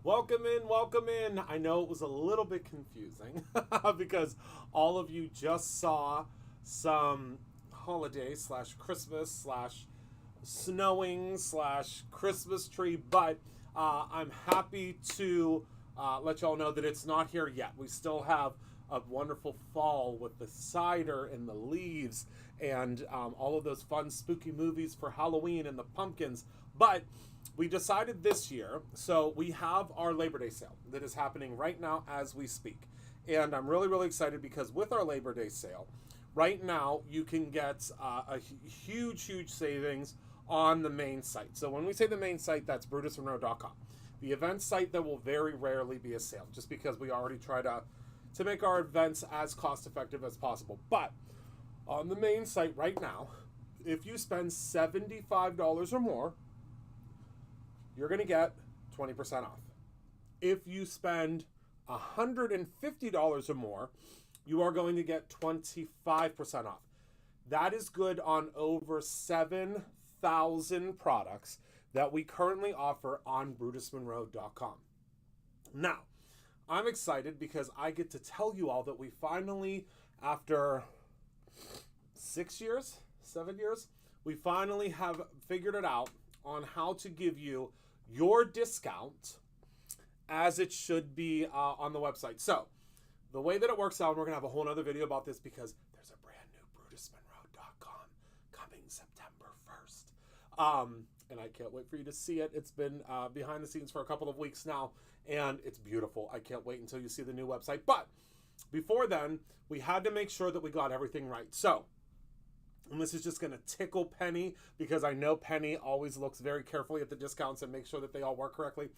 Welcome in, welcome in. I know it was a little bit confusing because all of you just saw some holiday slash Christmas slash snowing slash Christmas tree, but I'm happy to let y'all know that it's not here yet. We still have a wonderful fall with the cider and the leaves and all of those fun spooky movies for Halloween and the pumpkins, but we decided this year, so we have our Labor Day sale that is happening right now as we speak. And I'm really excited because with our Labor Day sale, right now you can get a huge savings on the main site. So when we say the main site, that's brutusmonroe.com. The event site, there will very rarely be a sale, just because we already try to make our events as cost effective as possible. But on the main site right now, if you spend $75 or more, you're going to get 20% off. If you spend $150 or more, you are going to get 25% off. That is good on over 7,000 products that we currently offer on brutusmonroe.com. Now, I'm excited because I get to tell you all that we finally, after 7 years, we finally have figured it out on how to give you your discount as it should be on the website. So the way that it works out, and we're going to have a whole other video about this because there's a brand new brutusmonroe.com coming September 1st. And I can't wait for you to see it. It's been behind the scenes for a couple of weeks now, and it's beautiful. I can't wait until you see the new website. But before then, we had to make sure that we got everything right. So, and this is just going to tickle Penny because I know Penny always looks very carefully at the discounts and makes sure that they all work correctly.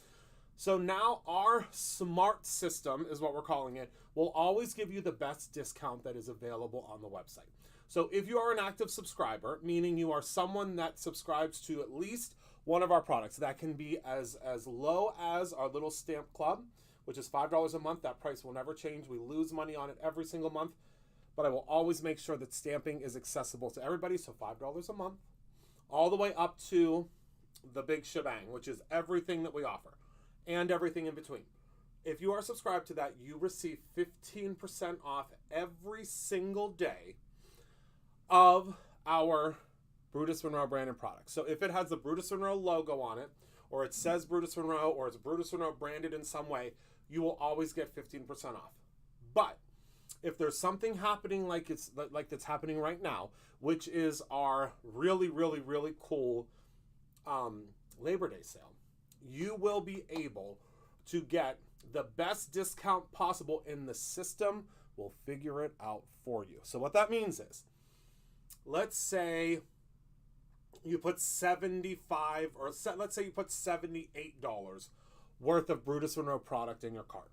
So now our smart system, is what we're calling it, will always give you the best discount that is available on the website. So if you are an active subscriber, meaning you are someone that subscribes to at least one of our products, that can be as low as our little stamp club, which is $5 a month. That price will never change. We lose money on it every single month, but I will always make sure that stamping is accessible to everybody. So $5 a month, all the way up to the big shebang, which is everything that we offer and everything in between. If you are subscribed to that, you receive 15% off every single day of our Brutus Monroe branded products. So if it has the Brutus Monroe logo on it, or it says Brutus Monroe, or it's Brutus Monroe branded in some way, you will always get 15% off. But if there's something happening like that's happening right now, which is our really cool Labor Day sale, you will be able to get the best discount possible, and the system will figure it out for you. So what that means is, let's say you put $75, or let's say you put $78 worth of Brutus Monroe product in your cart.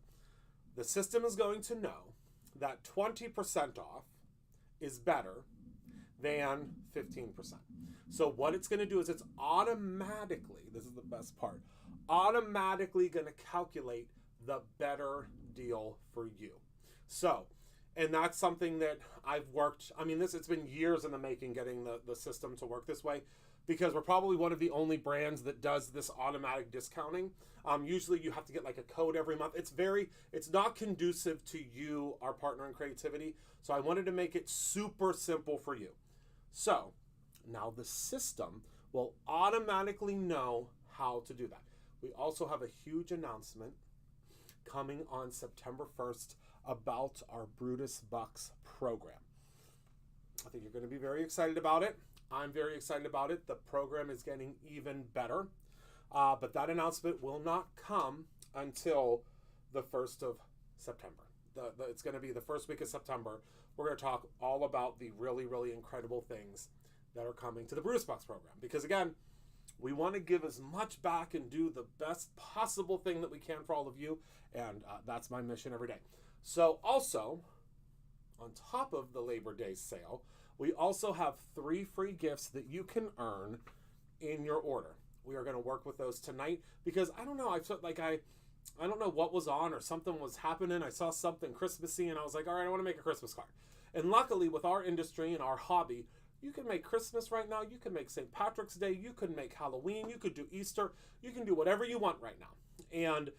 The system is going to know that 20% off is better than 15%. So what it's going to do is it's automatically, this is the best part, automatically going to calculate the better deal for you. So, and that's something that I've worked, it's been years in the making getting the system to work this way, because we're probably one of the only brands that does this automatic discounting. Usually you have to get like a code every month. It's not conducive to you, our partner in creativity. So I wanted to make it super simple for you. So now the system will automatically know how to do that. We also have a huge announcement coming on September 1st about our Brutus Bucks program. I think you're going to be very excited about it. I'm very excited about it. The program is getting even better. But that announcement will not come until the 1st of September. It's going to be the first week of September. We're going to talk all about the really incredible things that are coming to the Brutus Bucks program. Because again, we want to give as much back and do the best possible thing that we can for all of you. And that's my mission every day. So also, on top of the Labor Day sale, we also have 3 free gifts that you can earn in your order. We are going to work with those tonight because I don't know, I don't know what was on or something was happening. I saw something Christmassy and I was like, all right, I want to make a Christmas card. And luckily with our industry and our hobby, you can make Christmas right now. You can make St. Patrick's Day. You can make Halloween. You could do Easter. You can do whatever you want right now. And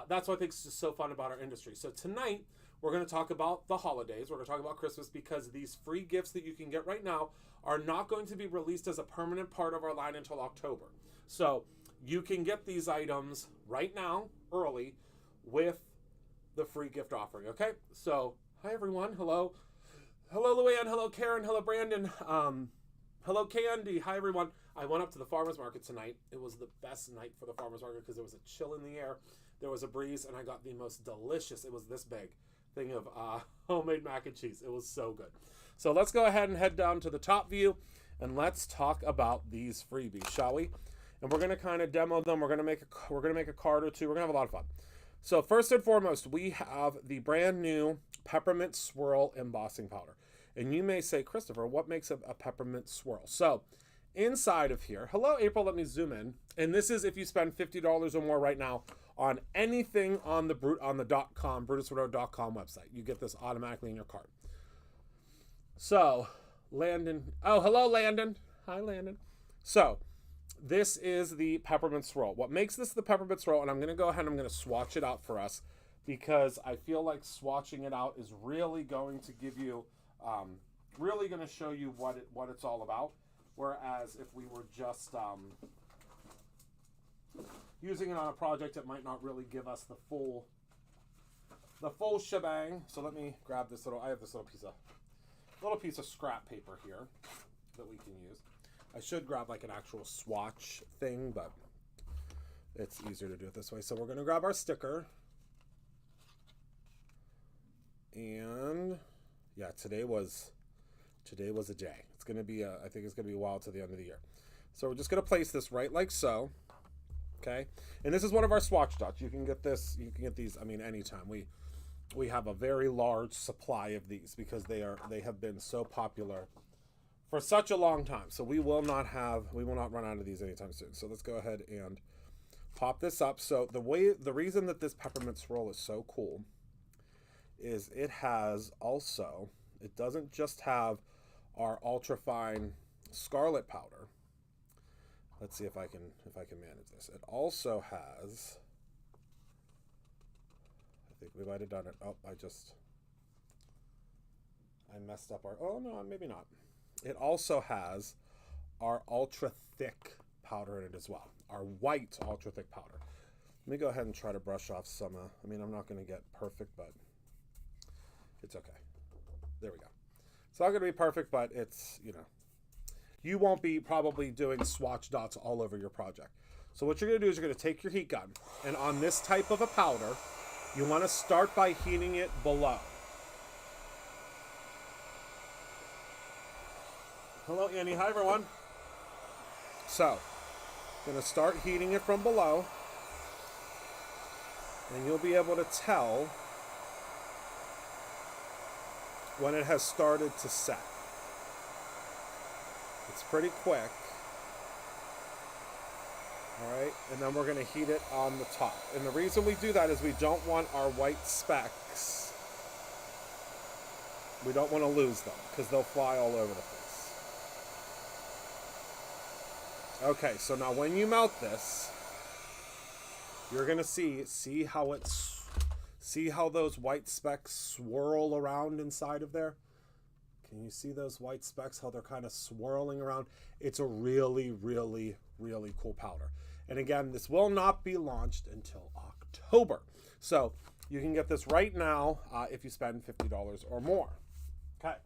That's what I think is just so fun about our industry. So tonight, we're going to talk about the holidays. We're going to talk about Christmas because these free gifts that you can get right now are not going to be released as a permanent part of our line until October. So you can get these items right now, early, with the free gift offering, okay? So, hi everyone, hello. Hello Luann, hello Karen, hello Brandon, hello Candy, hi everyone. I went up to the farmer's market tonight. It was the best night for the farmer's market because there was a chill in the air, there was a breeze, and I got the most delicious, it was this big, thing of homemade mac and cheese. It was so good. So let's go ahead and head down to the top view and let's talk about these freebies, shall we? And we're going to kind of demo them. We're going to make a card or two. We're going to have a lot of fun. So first and foremost, we have the brand new peppermint swirl embossing powder. And you may say, Christopher, what makes a peppermint swirl? So inside of here, hello April, let me zoom in. And this is if you spend $50 or more right now on anything on the brutusmonroe.com website. You get this automatically in your cart. So Landon, oh hello Landon. Hi Landon. So this is the peppermint swirl. What makes this the peppermint swirl, and I'm going to go ahead and I'm going to swatch it out for us because I feel like swatching it out is really going to give you, really going to show you what it's all about. Whereas if we were just using it on a project, it might not really give us the full shebang. So let me grab this I have this little piece of scrap paper here that we can use. I should grab like an actual swatch thing, but it's easier to do it this way. So we're going to grab our sticker. And yeah, today was a day. It's going to be I think it's going to be a while to the end of the year. So we're just going to place this right like so. Okay? And this is one of our swatch dots. You can get this, you can get these, I mean, anytime. We have a very large supply of these because they have been so popular for such a long time. So we will not run out of these anytime soon. So let's go ahead and pop this up. So the reason that this peppermint swirl is so cool is it doesn't just have our ultra fine scarlet powder. Let's see if I can manage this. It also has, I think we might have done it. Oh, I messed up oh no, maybe not. It also has our ultra thick powder in it as well. Our white ultra thick powder. Let me go ahead and try to brush off some, I mean, I'm not going to get perfect, but it's okay. There we go. It's not going to be perfect, but it's, you won't be probably doing swatch dots all over your project. So what you're going to do is you're going to take your heat gun, and on this type of a powder, you want to start by heating it below. Hello, Annie. Hi, everyone. So, I'm going to start heating it from below, and you'll be able to tell when it has started to set. It's pretty quick. All right, and then we're going to heat it on the top. And the reason we do that is we don't want our white specks, we don't want to lose them because they'll fly all over the place. Okay, so now when you melt this, you're going to see how those white specks swirl around inside of there? Can you see those white specks, how they're kind of swirling around? It's a really, really, really cool powder. And again, this will not be launched until October. So you can get this right now if you spend $50 or more. Okay.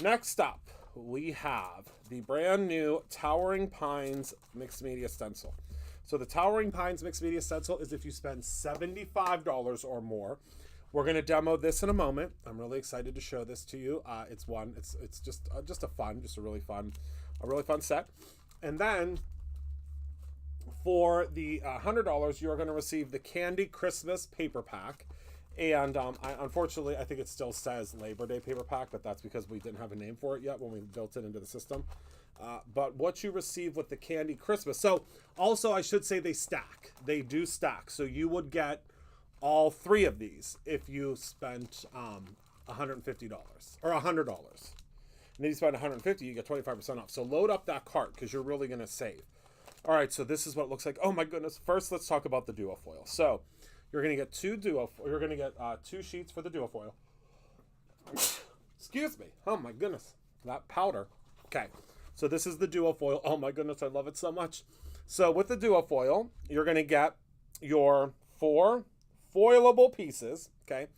Next up, we have the brand new Towering Pines Mixed Media Stencil. So the Towering Pines Mixed Media Stencil is if you spend $75 or more. We're going to demo this in a moment. I'm really excited to show this to you. It's just a really fun set. And then for the $100, you're going to receive the Candy Christmas paper pack. And unfortunately, I think it still says Labor Day paper pack, but that's because we didn't have a name for it yet when we built it into the system. But what you receive with the Candy Christmas. So also, I should say they stack. They do stack. So you would get all three of these if you spent $150 or $100. And then you spend $150, you get 25% off. So load up that cart because you're really going to save. All right, so this is what it looks like. Oh my goodness. First, let's talk about the duofoil. So you're going to get you're going to get 2 sheets for the duofoil. Excuse me. Oh my goodness. That powder. Okay. So this is the duofoil. Oh my goodness, I love it so much. So with the duofoil, you're going to get your 4 foilable pieces, okay?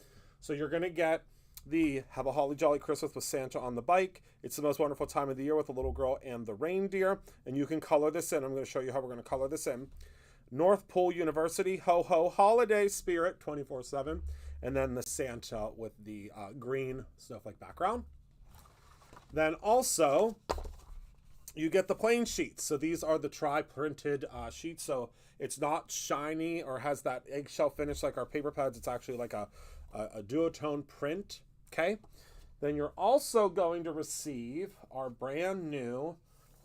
So you're going to get the Have a Holly Jolly Christmas with Santa on the Bike. It's the most wonderful time of the year with the little girl and the reindeer. And you can color this in. I'm going to show you how we're going to color this in. North Pole University, Ho Ho Holiday Spirit, 24/7. And then the Santa with the green snowflake background. Then also, you get the plain sheets. So these are the tri-printed sheets. So it's not shiny or has that eggshell finish like our paper pads. It's actually like a duotone print. Okay. Then you're also going to receive our brand new,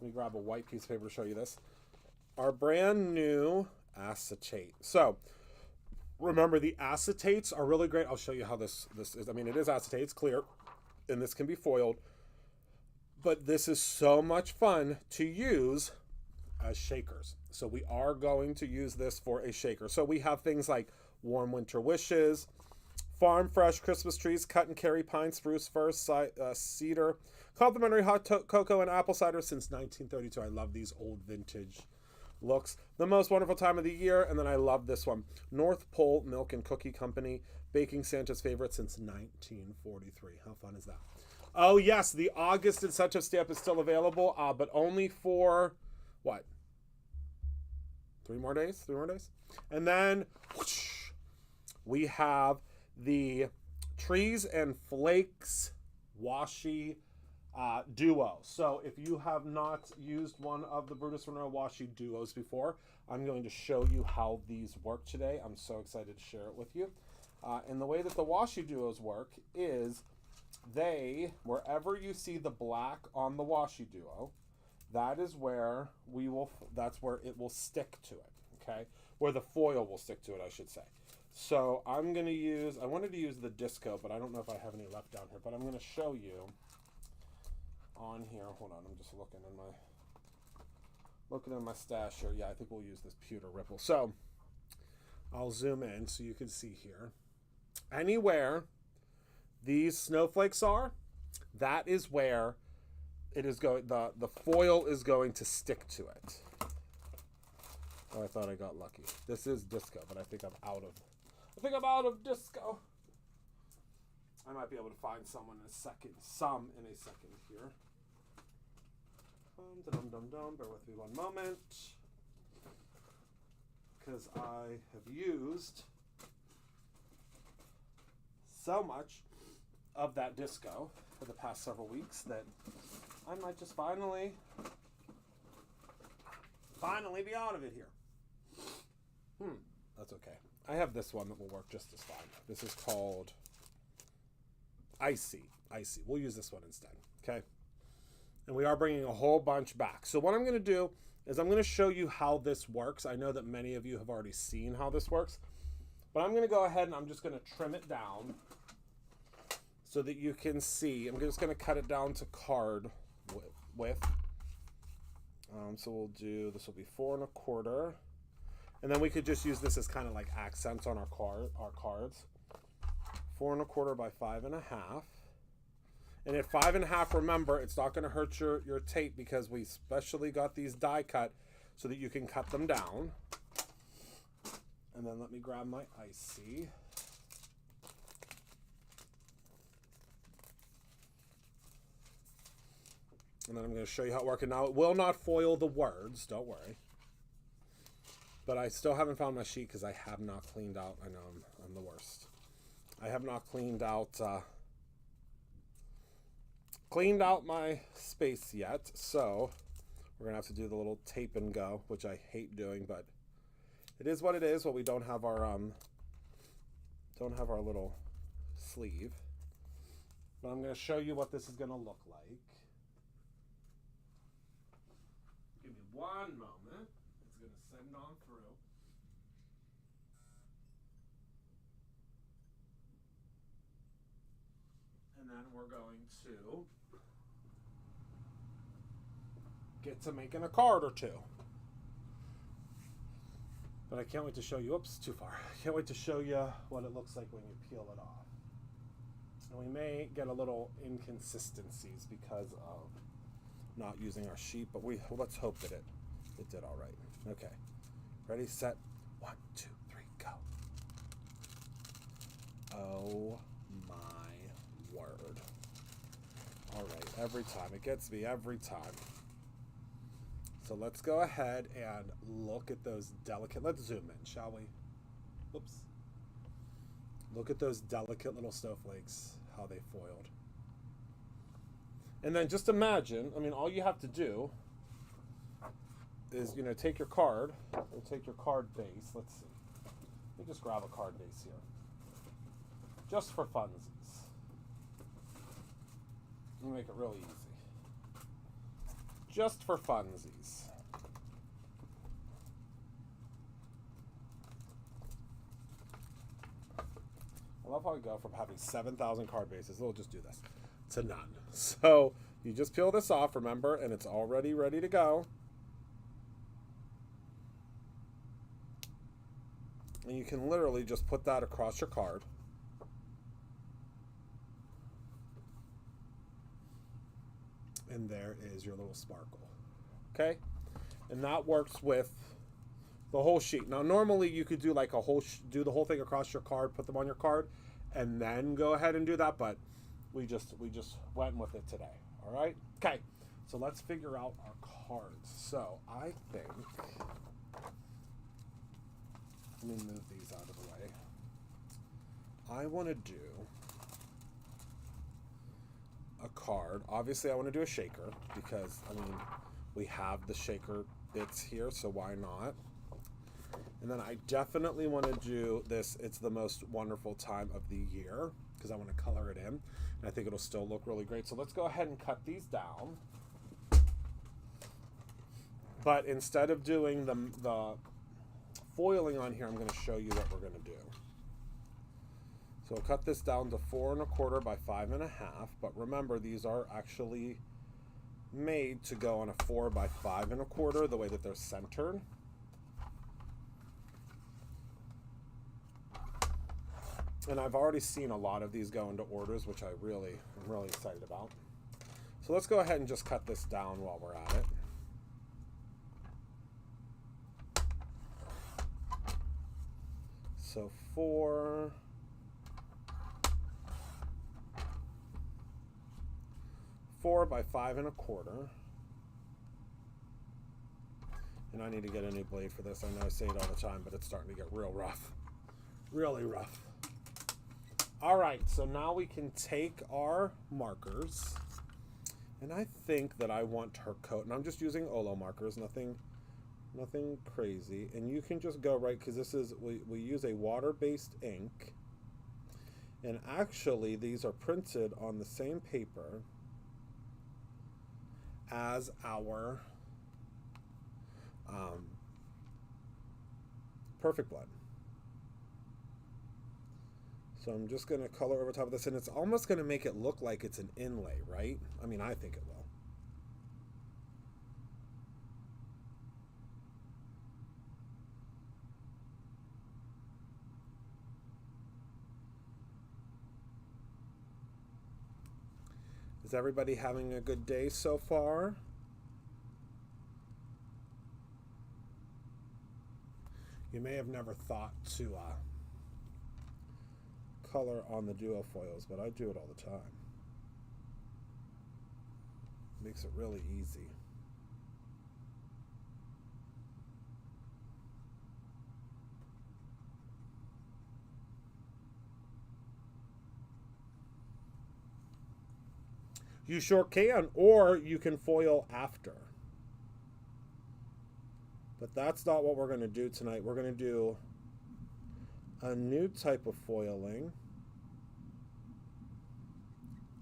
let me grab a white piece of paper to show you this, our brand new acetate. So remember, the acetates are really great. I'll show you how this is. I mean, it is acetate, it's clear, and this can be foiled. But this is so much fun to use as shakers. So we are going to use this for a shaker. So we have things like Warm Winter Wishes, Farm Fresh Christmas Trees, Cut and Carry Pine, Spruce Fir, Cedar, Complimentary Hot Cocoa, and Apple Cider since 1932. I love these old vintage looks. The Most Wonderful Time of the Year, and then I love this one. North Pole Milk and Cookie Company, baking Santa's favorite since 1943. How fun is that? Oh yes, the August incentive stamp is still available, but only for, what? 3 more days? 3 more days? And then whoosh, we have the Trees and Flakes washi duo. So if you have not used one of the Brutus Monroe washi duos before, I'm going to show you how these work today. I'm so excited to share it with you. And the way that the washi duos work is wherever you see the black on the washi duo, that is where that's where it will stick to it, okay? Where the foil will stick to it, I should say. So I wanted to use the disco, but I don't know if I have any left down here, but I'm going to show you on here. Hold on, I'm just looking in my stash here. Yeah, I think we'll use this pewter ripple. So I'll zoom in so you can see here. Anywhere these snowflakes are, that is where it is going. The foil is going to stick to it. Oh, I thought I got lucky. This is disco, but I think I'm out of disco. I might be able to find some in a second here. Bear with me one moment, because I have used so much of that disco for the past several weeks that I might just finally be out of it here. That's okay. I have this one that will work just as fine. This is called Icy. We'll use this one instead, okay? And we are bringing a whole bunch back. So what I'm going to do is I'm going to show you how this works. I know that many of you have already seen how this works, but I'm going to go ahead and I'm just going to trim it down so that you can see. I'm just going to cut it down to card width. So we'll do, this will be 4 1/4. And then we could just use this as kind of like accents on our cards. 4 1/4 by 5 1/2. And at 5 1/2, remember, it's not going to hurt your tape because we specially got these die cut so that you can cut them down. And then let me grab my Icy. And then I'm going to show you how it works. And now it will not foil the words, don't worry. But I still haven't found my sheet because I have not cleaned out. I know I'm the worst. I have not cleaned out my space yet. So we're gonna have to do the little tape and go, which I hate doing, but it is what it is. Well, we don't have our little sleeve. But I'm gonna show you what this is gonna look like. Give me one moment. It's gonna send on through. And then we're going to get to making a card or two. But I can't wait to show you, oops, too far. I can't wait to show you what it looks like when you peel it off. And we may get a little inconsistencies because of not using our sheet, but let's hope that it did all right. Okay, ready, set, 1, 2, 3, go. Oh my word. All right, every time, it gets me every time. So let's go ahead and look at those delicate, let's zoom in, shall we? Oops. Look at those delicate little snowflakes, how they foiled. And then just imagine, I mean, all you have to do is, take your card, or take your card base, let's see. Let me just grab a card base here. Just for funsies. Let me make it really easy. Just for funsies. I love how we go from having 7,000 card bases, we'll just do this, to none. So you just peel this off, remember, and it's already ready to go. And you can literally just put that across your card. And there is your little sparkle. Okay? And that works with the whole sheet. Now, normally you could do like do the whole thing across your card, put them on your card, and then go ahead and do that, but we just went with it today. All right? Okay. So let's figure out our cards. So I think, let me move these out of the way. I want to do a card. Obviously, I want to do a shaker because, I mean, we have the shaker bits here, so why not? And then I definitely want to do this, It's the Most Wonderful Time of the Year, because I want to color it in, and I think it'll still look really great. So let's go ahead and cut these down. But instead of doing the foiling on here, I'm going to show you what we're going to do. So I'll cut this down to 4 1/4 by 5 1/2, but remember these are actually made to go on a 4 by 5 1/4, the way that they're centered. And I've already seen a lot of these go into orders, which I'm really excited about. So let's go ahead and just cut this down while we're at it. So 4 by 5 1/4. And I need to get a new blade for this. I know I say it all the time, but it's starting to get real rough. Really rough. All right, so now we can take our markers, and I think that I want her coat, and I'm just using Olo markers, nothing crazy. And you can just go right, because this is, we use a water-based ink, and actually these are printed on the same paper as our Perfect Blend. So I'm just going to color over top of this, and it's almost going to make it look like it's an inlay, right? I mean, I think it will. Is everybody having a good day so far? You may have never thought to color on the duo foils, but I do it all the time. Makes it really easy. You sure can, or you can foil after. But that's not what we're going to do tonight. We're going to do a new type of foiling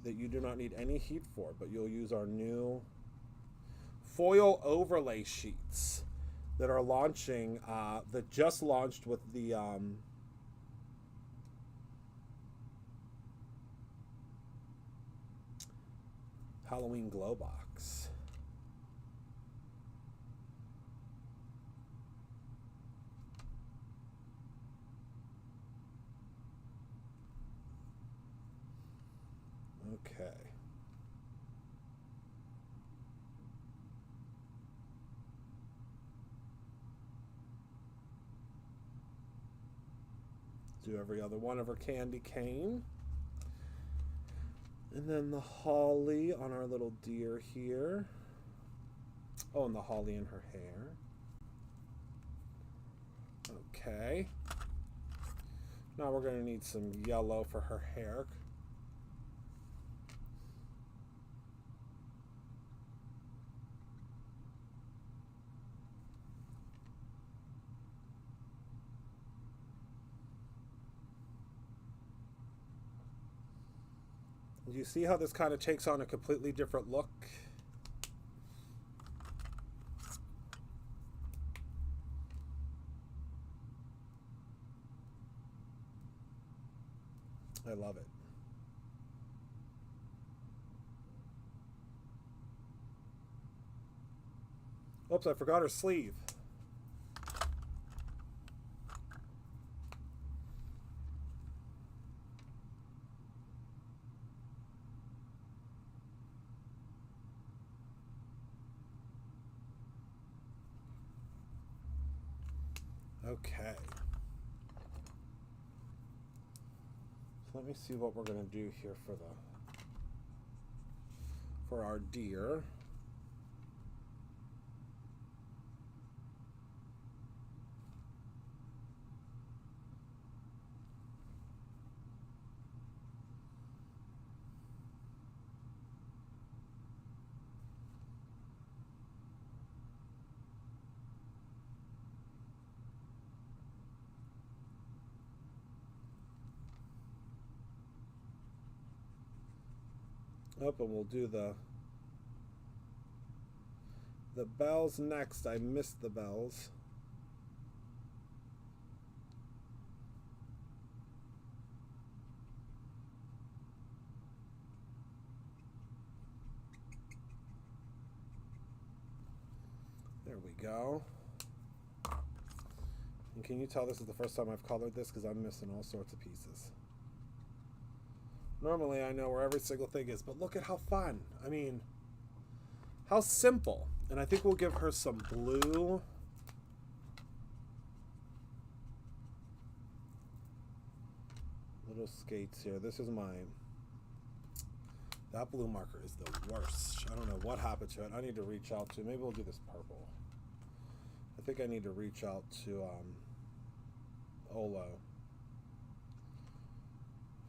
that you do not need any heat for, but you'll use our new foil overlay sheets that are launching, that just launched with the Halloween glow box. Okay. Do every other one of her candy cane. And then the holly on our little deer here. Oh, and the holly in her hair. Okay. Now we're going to need some yellow for her hair. You see how this kind of takes on a completely different look? I love it. Oops, I forgot her sleeve. Okay. So let me see what we're going to do here for our deer. Up, and we'll do the bells next. I missed the bells. There we go. And can you tell this is the first time I've colored this, because I'm missing all sorts of pieces. Normally I know where every single thing is, but look at how fun. I mean, how simple. And I think we'll give her some blue. Little skates here. This is mine. That blue marker is the worst. I don't know what happened to it. I need to reach out to, maybe we'll do this purple. I think I need to reach out to Olo.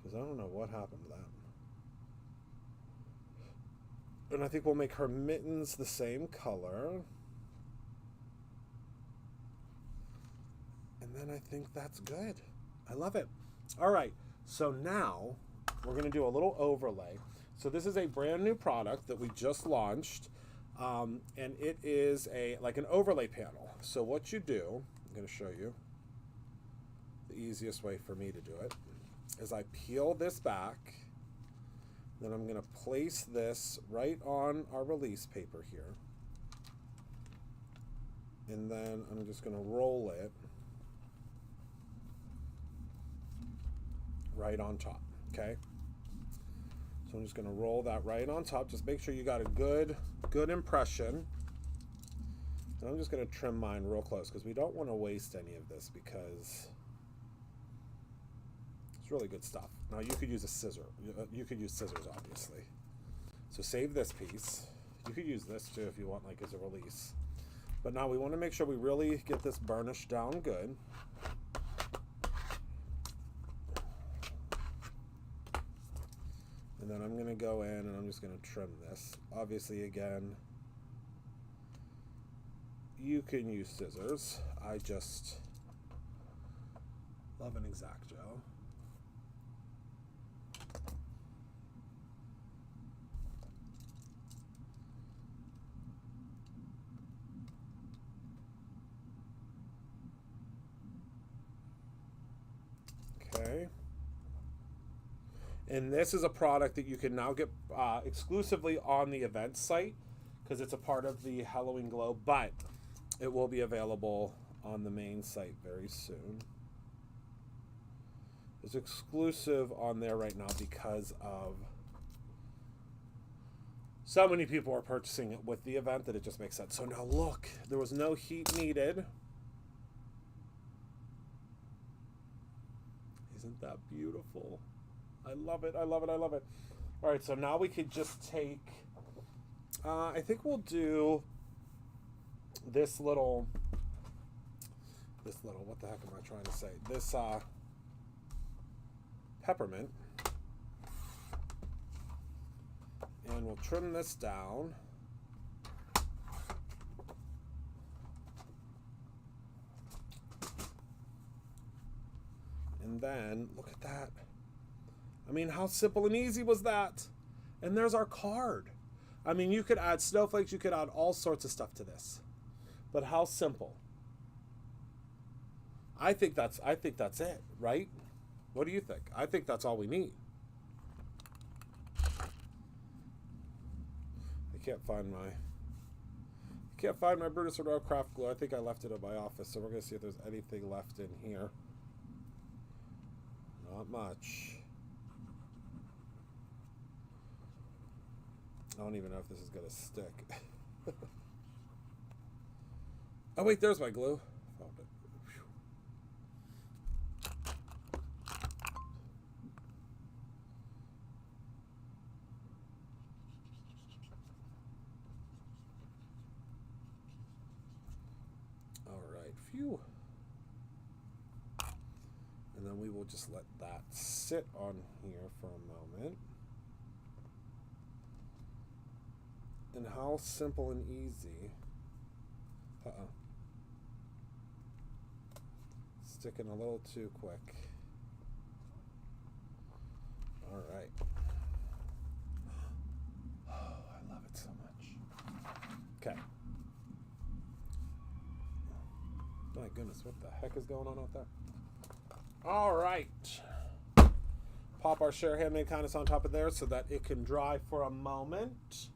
Because I don't know what happened to that. And I think we'll make her mittens the same color. And then I think that's good. I love it. All right, so now we're going to do a little overlay. So this is a brand new product that we just launched. And it is like an overlay panel. So what you do, I'm going to show you the easiest way for me to do it, is I peel this back, then I'm going to place this right on our release paper here, and then I'm just going to roll it right on top, okay? So I'm just going to roll that right on top. Just make sure you got a good impression. And I'm just going to trim mine real close, because we don't want to waste any of this, because it's really good stuff. Now you could use a scissor. You could use scissors, obviously. So save this piece. You could use this too if you want, like as a release. But now we want to make sure we really get this burnished down good. And then I'm going to go in and I'm just going to trim this. Obviously, again, you can use scissors. I just love an X-Acto. Okay. And this is a product that you can now get exclusively on the event site, because it's a part of the Halloween Glow, but it will be available on the main site very soon. It's exclusive on there right now because of So many people are purchasing it with the event that it just makes sense. So now look, there was no heat needed. Isn't that beautiful? I love it, I love it, I love it. All right, so now we could just take, I think we'll do this little, what the heck am I trying to say? This peppermint. And we'll trim this down. And then, look at that. I mean, how simple and easy was that? And there's our card. I mean, you could add snowflakes, you could add all sorts of stuff to this. But how simple. I think that's it, right? What do you think? I think that's all we need. Can't find my Brutus Monroe craft glue. I think I left it at my office, so we're gonna see if there's anything left in here. Not much. I don't even know if this is gonna stick. Oh wait, there's my glue. Found it. Phew. And then we will just let that sit on here for a moment. And how simple and easy. Sticking a little too quick. All right. Oh, I love it so much. Okay. My goodness, what the heck is going on out there? All right. Pop our Share Handmade Kindness on top of there so that it can dry for a moment.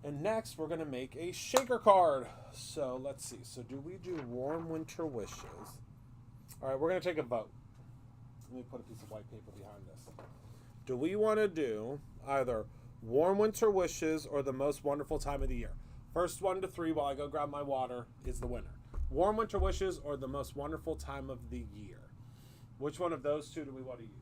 And next, we're going to make a shaker card. So let's see. So do we do warm winter wishes? All right, we're going to take a vote. Let me put a piece of white paper behind this. Do we want to do either warm winter wishes or the most wonderful time of the year? First 1 to 3 while I go grab my water is the winner. Warm winter wishes or the most wonderful time of the year? Which one of those two do we want to use?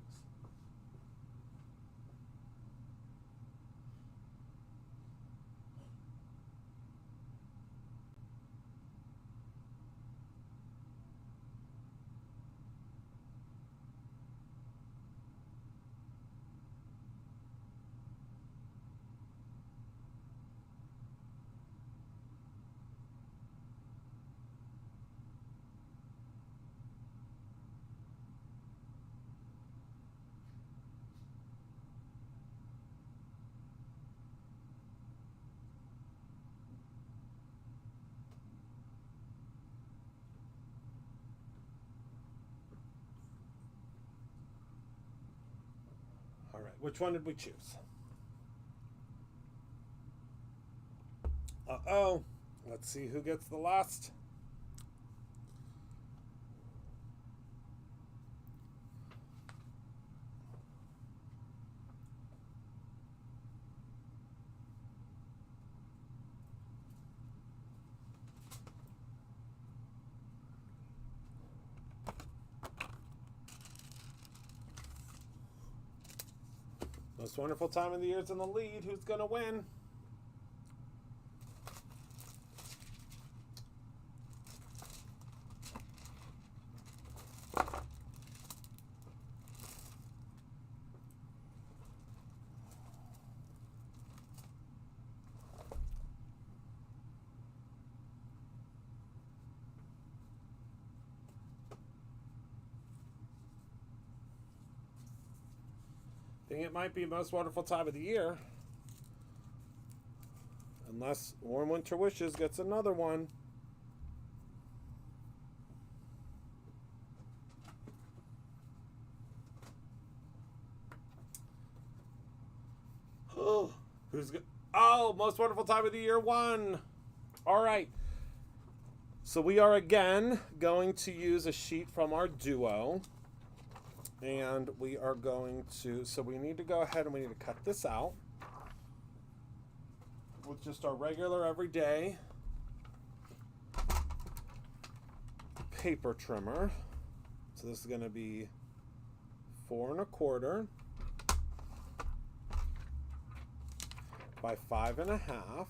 All right, which one did we choose? Uh-oh. Let's see who gets the last. Most wonderful time of the year is in the lead. Who's going to win? I think it might be most wonderful time of the year. Unless Warm Winter Wishes gets another one. Oh, who's good? Oh, most wonderful time of the year won. All right. So we are again going to use a sheet from our duo. And we are going to, so we need to go ahead and we need to cut this out. with just our regular everyday paper trimmer. So this is going to be 4 1/4 by 5 1/2.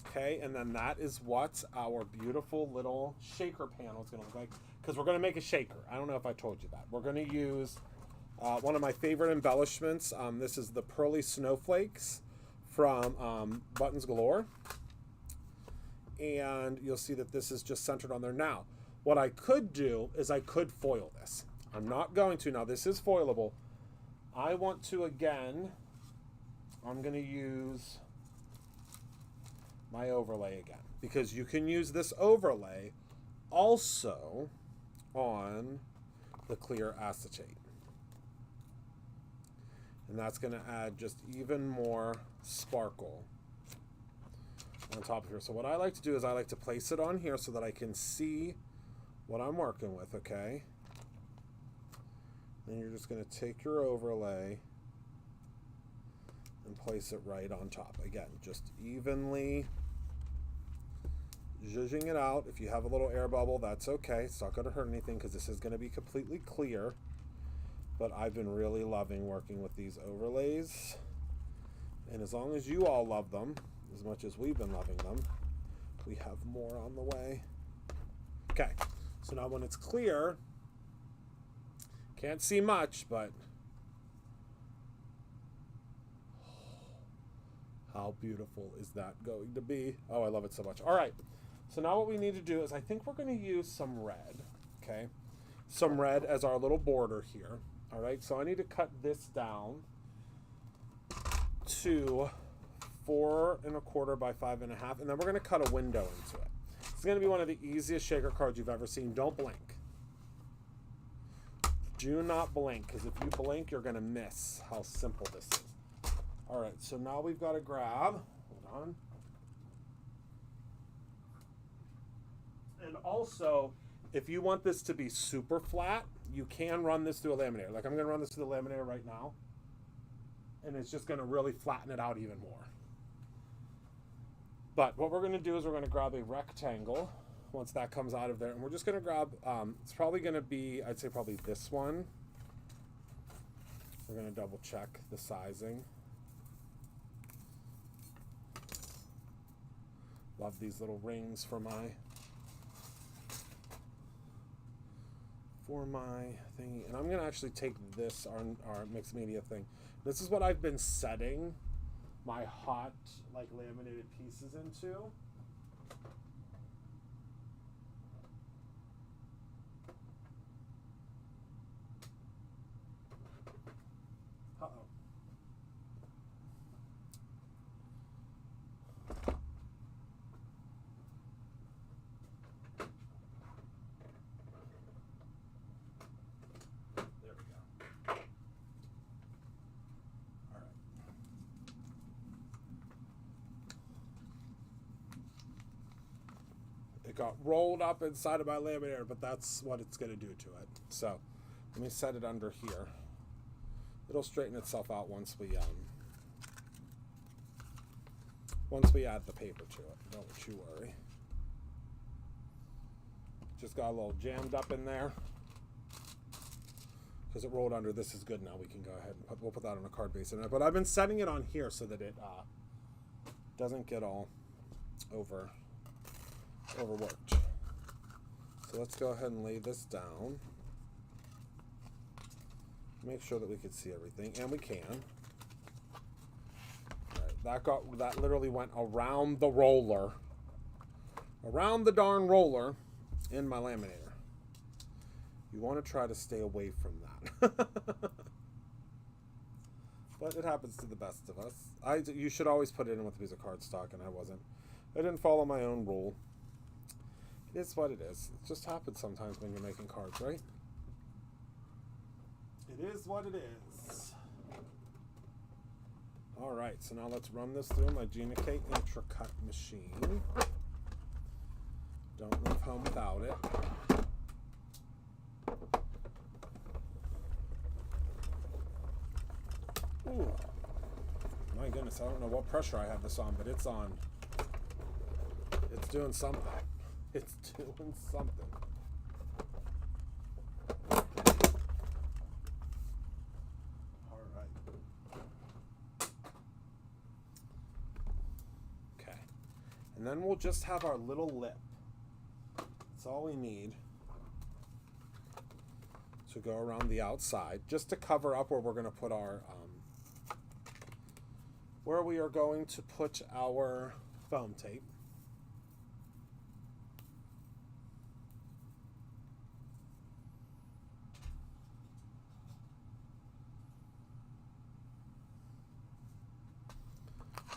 Okay, and then that is what our beautiful little shaker panel is going to look like, because we're going to make a shaker. I don't know if I told you that. We're going to use one of my favorite embellishments. This is the Pearly Snowflakes from Buttons Galore. And you'll see that this is just centered on there. Now, what I could do is I could foil this. I'm not going to. Now, this is foilable. I want to, again, I'm going to use my overlay again, because you can use this overlay also on the clear acetate, and that's going to add just even more sparkle on top of here. So what I like to do is I like to place it on here so that I can see what I'm working with. Okay, then you're just going to take your overlay and place it right on top. Again, just evenly zhuzhing it out. If you have a little air bubble, that's okay. It's not going to hurt anything because this is going to be completely clear. But I've been really loving working with these overlays. And as long as you all love them, as much as we've been loving them, we have more on the way. Okay, so now when it's clear, can't see much, but how beautiful is that going to be? Oh, I love it so much. All right. So now what we need to do is I think we're going to use some red, okay? Some red as our little border here, all right? So I need to cut this down to 4 1/4 by 5 1/2, and then we're going to cut a window into it. It's going to be one of the easiest shaker cards you've ever seen. Don't blink. Do not blink, because if you blink, you're going to miss how simple this is. All right, so now we've got to grab, hold on. And also, if you want this to be super flat, you can run this through a laminator. Like I'm going to run this through the laminator right now. And it's just going to really flatten it out even more. But what we're going to do is we're going to grab a rectangle once that comes out of there. And we're just going to grab, it's probably going to be, I'd say probably this one. We're going to double check the sizing. Love these little rings for my thingy. And I'm going to actually take this, our mixed media thing. This is what I've been setting my hot, like, laminated pieces into. Uh-oh. Got rolled up inside of my laminator, but that's what it's going to do to it. So let me set it under here. It'll straighten itself out once we add the paper to it. Don't you worry. Just got a little jammed up in there because it rolled under. This is good now. We can go ahead and we'll put that on a card base in there. But I've been setting it on here so that it doesn't get all overworked. So let's go ahead and lay this down. Make sure that we can see everything, and we can. All right, that literally went around the roller, around the darn roller in my laminator. You want to try to stay away from that. But it happens to the best of us. You should always put it in with a piece of cardstock, and I wasn't. I didn't follow my own rule. It is what it is. It just happens sometimes when you're making cards, right? It is what it is. All right, so now let's run this through my Gina K Intra-Cut machine. Don't leave home without it. Ooh. My goodness, I don't know what pressure I have this on, but it's on. It's doing something. It's doing something. All right. Okay. And then we'll just have our little lip. That's all we need to go around the outside, just to cover up where we're going to put our, where we are going to put our foam tape.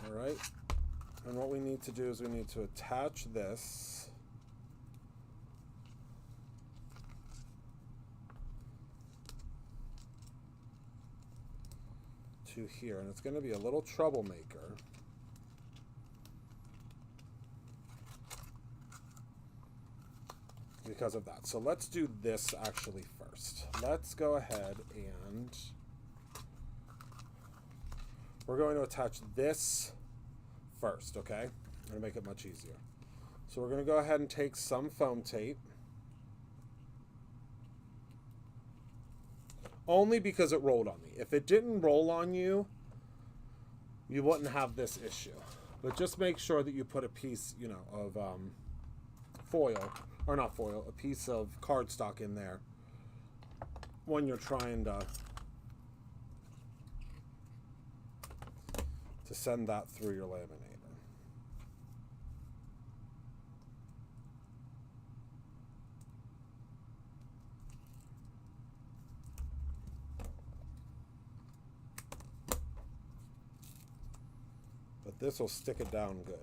All right, and what we need to do is we need to attach this to here, and it's going to be a little troublemaker. Because of that. So let's do this actually first. Let's go ahead and we're going to attach this first, okay? I'm going to make it much easier. So we're going to go ahead and take some foam tape. Only because it rolled on me. If it didn't roll on you, you wouldn't have this issue. But just make sure that you put a piece, you know, of foil, or not foil, a piece of cardstock in there when you're trying to send that through your laminator. But this will stick it down good.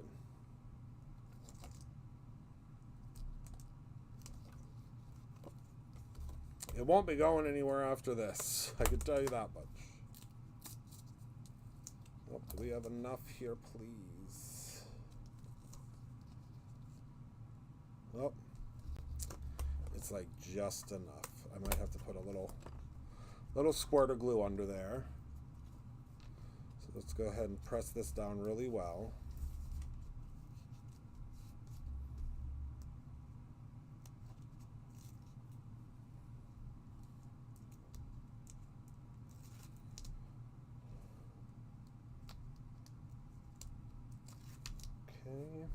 It won't be going anywhere after this. I can tell you that much. Oh, do we have enough here, please? Oh, it's like just enough. I might have to put a little squirt of glue under there. So let's go ahead and press this down really well. Okay.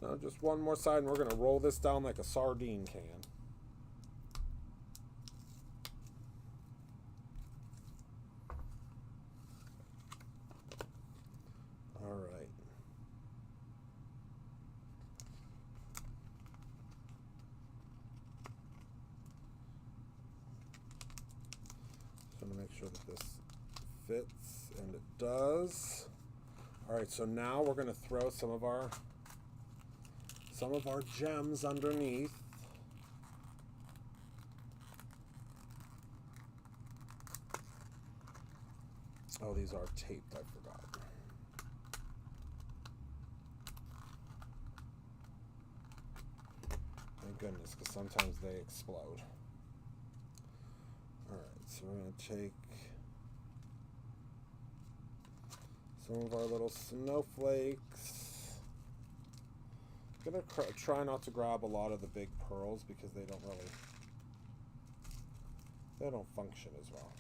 Now just one more side, and we're going to roll this down like a sardine can. All right. Just want to make sure that this fits, and it does. All right, so now we're going to throw some of our gems underneath. Oh, these are taped, I forgot. Thank goodness, because sometimes they explode. Alright, so we're going to take some of our little snowflakes. I'm going to try not to grab a lot of the big pearls because they don't function as well.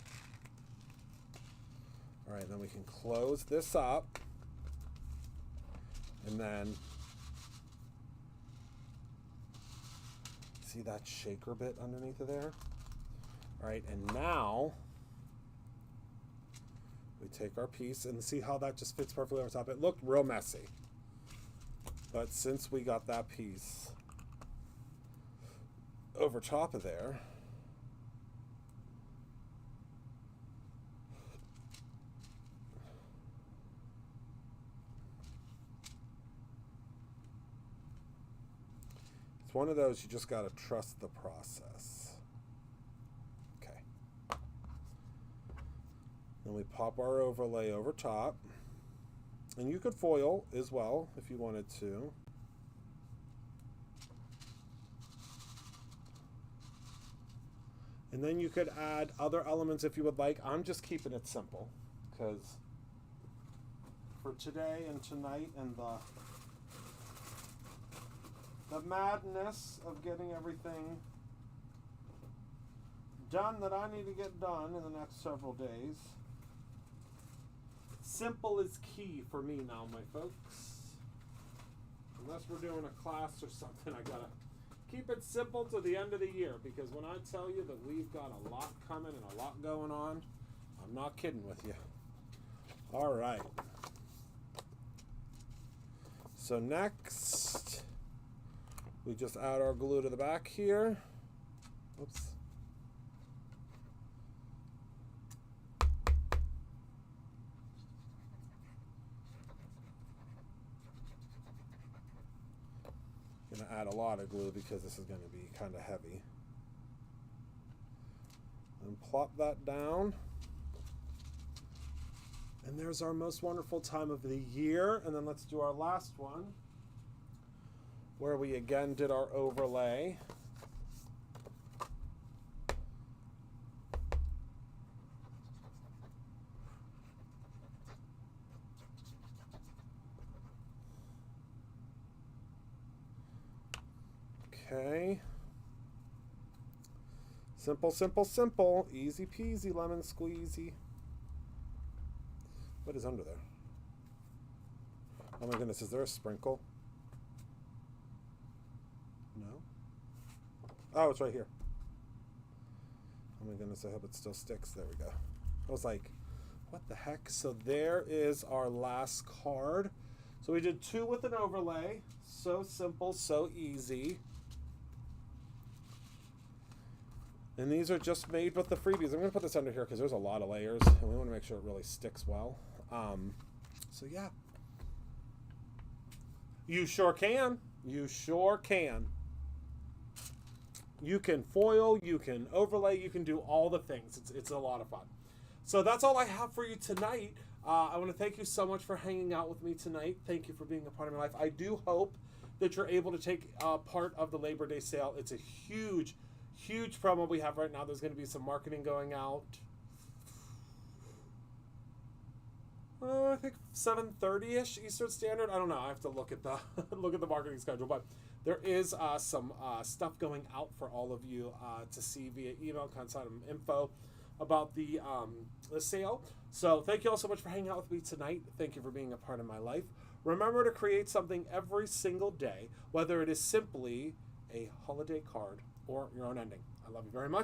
Alright, then we can close this up, and then see that shaker bit underneath of there? Alright, and now we take our piece and see how that just fits perfectly over top. It looked real messy, but since we got that piece over top of there, it's one of those you just got to trust the process. Okay. Then we pop our overlay over top. And you could foil as well if you wanted to. And then you could add other elements if you would like. I'm just keeping it simple because for today and tonight and the madness of getting everything done that I need to get done in the next several days. Simple is key for me now, my folks. Unless we're doing a class or something, I gotta keep it simple to the end of the year, because when I tell you that we've got a lot coming and a lot going on, I'm not kidding with you. All right. So next, we just add our glue to the back here. Oops. Gonna add a lot of glue because this is gonna be kind of heavy. And plop that down. And there's our most wonderful time of the year. And then let's do our last one, where we again did our overlay. Okay. Simple, simple, simple. Easy peasy, lemon squeezy. What is under there? Oh my goodness, is there a sprinkle? No? Oh, it's right here. Oh my goodness, I hope it still sticks. There we go. I was like, what the heck? So there is our last card. So we did 2 with an overlay. So simple, so easy. And these are just made with the freebies. I'm going to put this under here because there's a lot of layers, and we want to make sure it really sticks well. So yeah. You sure can. You sure can. You can foil, you can overlay, you can do all the things. It's a lot of fun. So that's all I have for you tonight. I want to thank you so much for hanging out with me tonight. Thank you for being a part of my life. I do hope that you're able to take part of the Labor Day sale. It's a huge promo we have right now. There's going to be some marketing going out. I think 7:30ish Eastern Standard. I don't know. I have to look at the the marketing schedule, but there is some stuff going out for all of you to see via email, kind of some info about the sale. So thank you all so much for hanging out with me tonight. Thank you for being a part of my life. Remember to create something every single day, whether it is simply a holiday card or your own ending. I love you very much.